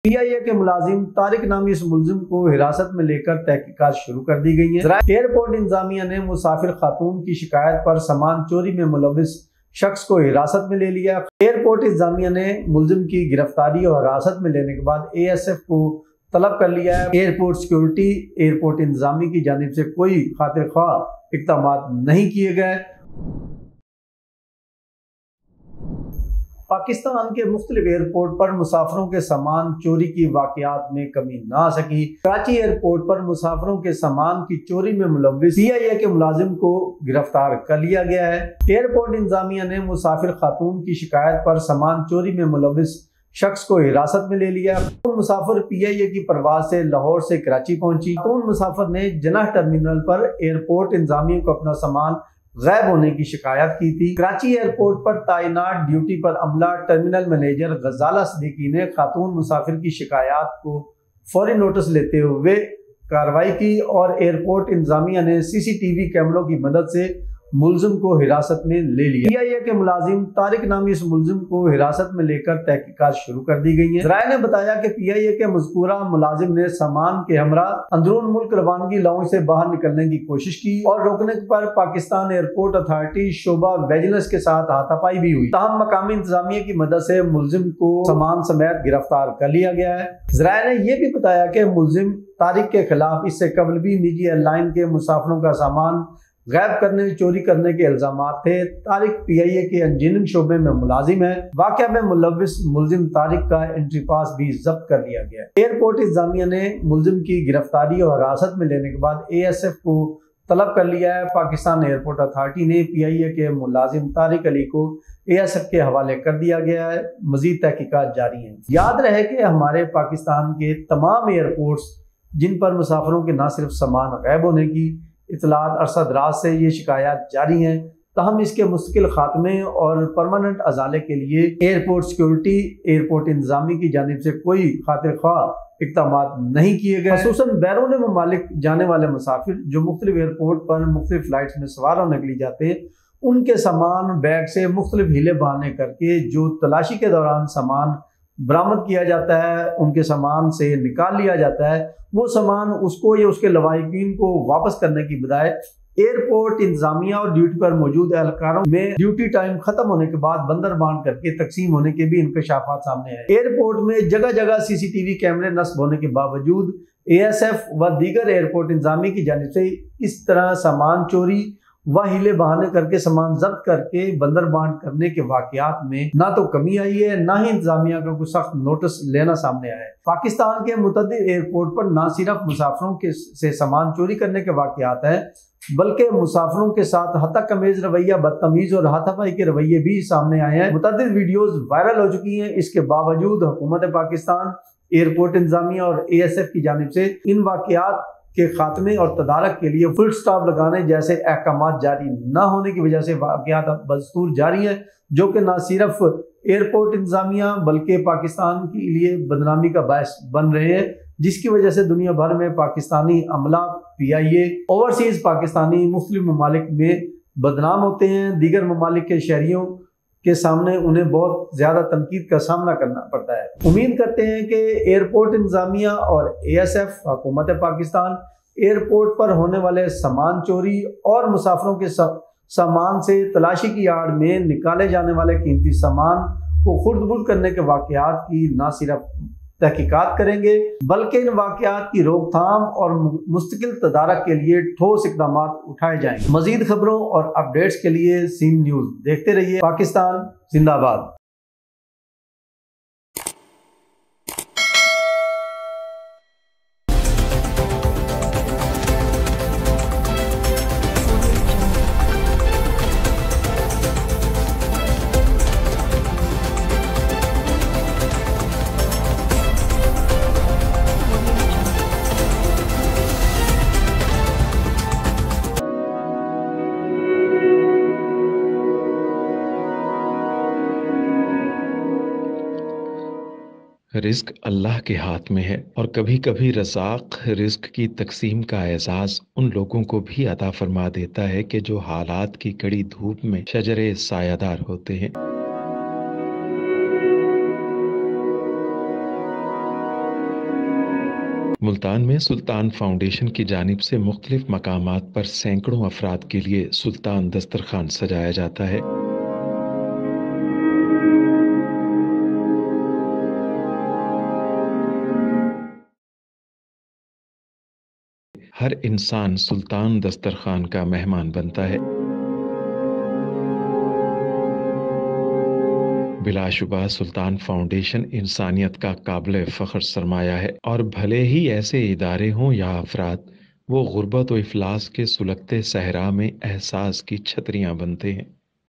PIA के मुलाजिम तारिक नामी इस मुलजिम को हिरासत में लेकर तहकीकात शुरू कर दी गई है। एयरपोर्ट इंतजामिया ने मुसाफिर खातून की शिकायत पर सामान चोरी में मुलविस शख्स को हिरासत में ले लिया। एयरपोर्ट इंतजामिया ने मुलजिम की गिरफ्तारी और हिरासत में लेने के बाद ASF को तलब कर लिया है। एयरपोर्ट सिक्योरिटी एयरपोर्ट इंतजामिया की जानिब से कोई खातिर ख्वाह इक़दाम नहीं किए गए। पाकिस्तान के मुख्तलिफ एयरपोर्ट पर मुसाफिरों के सामान चोरी की वाक़यात में कमी ना आ सकी। कराची एयरपोर्ट पर मुसाफिरों के सामान की चोरी में मुलव्विस PIA के मुलाजिम को गिरफ्तार कर लिया गया है। एयरपोर्ट इंतजामिया ने मुसाफिर खातून की शिकायत पर सामान चोरी में मुलव्विस शख्स को हिरासत में ले लिया। मुसाफिर PIA की परवाज से लाहौर से कराची पहुंची। खातून मुसाफिर ने जनाह टर्मिनल पर एयरपोर्ट इंतजामिया को अपना सामान गायब होने की शिकायत की थी। कराची एयरपोर्ट पर तैनात ड्यूटी पर अमला टर्मिनल मैनेजर गजाला सदीकी ने खातून मुसाफिर की शिकायत को फौरी नोटिस लेते हुए कार्रवाई की और एयरपोर्ट इंतजामिया ने CCTV कैमरों की मदद से मुलजिम को हिरासत में ले लिया। PIA के मुलाजिम तारिक नामी इस मुलजिम को हिरासत में लेकर तहकीकात शुरू कर दी गई है। ज़राए ने बताया कि PIA के मज़कूरा मुलाजिम ने सामान के हमरा अंदरून मुल्क रवानगी लाउंज से बाहर निकलने की कोशिश की और रोकने पर पाकिस्तान एयरपोर्ट अथॉरिटी शोबा विजिलेंस के साथ हाथापाई भी हुई। ताहम मकामी इंतजामिया की मदद से मुलजिम को सामान समेत गिरफ्तार कर लिया गया है। ज़राए ने यह भी बताया कि मुलजिम तारिक के खिलाफ इससे कबल भी निजी एयरलाइन के मुसाफिरों का सामान गायब करने चोरी करने के इल्जामात थे। तारिक PIA के इंजीनियरिंग शोबे में मुलाजिम है। वाक़या में मुलव्विस मुलजिम तारिक का एंट्री पास भी जब्त कर लिया गया। एयरपोर्ट इंतजामिया ने मुलजिम की गिरफ्तारी और हिरासत में लेने के बाद ASF को तलब कर लिया है। पाकिस्तान एयरपोर्ट अथॉरिटी ने PIA के मुलाजिम तारिक अली को ASF के हवाले कर दिया गया है। मजीद तहकीकात जारी हैं। याद रहे कि हमारे पाकिस्तान के तमाम एयरपोर्ट्स जिन पर मुसाफिरों के न सिर्फ सामान गायब होने की इतलात अरसा दराज से ये शिकायत जारी हैं, तहम इसके मुस्तकिल खात्मे और परमानेंट अजाले के लिए एयरपोर्ट सिक्योरिटी एयरपोर्ट इंतजामी की जानिब से कोई खातिर ख्वाह इक़दाम नहीं किए गए। ख़ुसूसन बैरून ममालिक जाने वाले मुसाफिर जो मुख्तलिफ एयरपोर्ट पर मुख्तलिफ फ्लाइट्स में सवार होने के लिए जाते हैं, उनके सामान बैग से मुख्तलिफ हीले बहाने करके जो तलाशी के दौरान सामान बरामद किया जाता है, उनके सामान से निकाल लिया जाता है, वो सामान उसको या उसके लवाहिकीन को वापस करने की बजाय एयरपोर्ट इंतजामिया और ड्यूटी पर मौजूद एहलकारों में ड्यूटी टाइम खत्म होने के बाद बंदर बांध करके तकसीम होने के भी इंकशाफात सामने आए। एयरपोर्ट में जगह जगह CCTV कैमरे नस्ब होने के बावजूद ASF व दीगर एयरपोर्ट इंतजामिया की जानिब से इस तरह सामान चोरी व हीले बहाने करके सामान जब्त करके बंदर बांध करने के वाकयात में ना तो कमी आई है, ना ही इंतजामिया का कोई सख्त नोटिस लेना सामने आया है। पाकिस्तान के मुतअद्दिद एयरपोर्ट पर ना सिर्फ मुसाफिरों के से सामान चोरी करने के वाकयात हैं, बल्कि मुसाफिरों के साथ हत्तकमीज रवैया, बदतमीज और हाथापाई के रवैये भी सामने आए हैं। मुतअद्दिद वीडियोस वायरल हो चुकी हैं। इसके बावजूद हुकूमत पाकिस्तान, एयरपोर्ट इंतजामिया और ASF की जानिब से इन वाकयात के खात्मे और तदारक के लिए फुल स्टॉप लगाने जैसे अहकाम जारी न होने की वजह से वाकयात बदस्तूर जारी है, जो कि न सिर्फ एयरपोर्ट इंतजामिया बल्कि पाकिस्तान के लिए बदनामी का बायस बन रहे हैं, जिसकी वजह से दुनिया भर में पाकिस्तानी अमला PIA ओवरसीज पाकिस्तानी मुख्तलिफ ममालिक में बदनाम होते हैं। दीगर ममालिक के शहरियों के सामने उन्हें बहुत ज़्यादा तनकीद का सामना करना पड़ता है। उम्मीद करते हैं कि एयरपोर्ट इंतजामिया और ASF हुकूमत पाकिस्तान एयरपोर्ट पर होने वाले सामान चोरी और मुसाफिरों के सामान से तलाशी की आड़ में निकाले जाने वाले कीमती सामान को खुर्द-बुर्द करने के वाकयात की न सिर्फ तहकीकात करेंगे, बल्कि इन वाकयात की रोकथाम और मुस्तकिल तदारक के लिए ठोस इक़दाम उठाए जाएंगे। मजीद खबरों और अपडेट्स के लिए सीन न्यूज़ देखते रहिए। पाकिस्तान जिंदाबाद। रिस्क अल्लाह के हाथ में है और कभी कभी रज़ाक रिस्क की तकसीम का एहसास उन लोगों को भी अता फरमा देता है कि जो हालात की कड़ी धूप में शजरे सायादार होते हैं। ملتان میں سلطان فاؤنڈیشن کی جانب سے مختلف مقامات پر سینکڑوں افراد کے لیے سلطان دسترخوان سجایا جاتا ہے۔ ہر انسان سلطان دسترخوان کا مہمان بنتا ہے۔ بلا شبہ سلطان فاؤنڈیشن انسانیت کا قابل فخر سرمایہ ہے، اور بھلے ہی ایسے ادارے ہوں یا افراد، وہ غربت و افلاس کے سلگتے صحرا میں احساس کی چھتریاں بنتے ہیں۔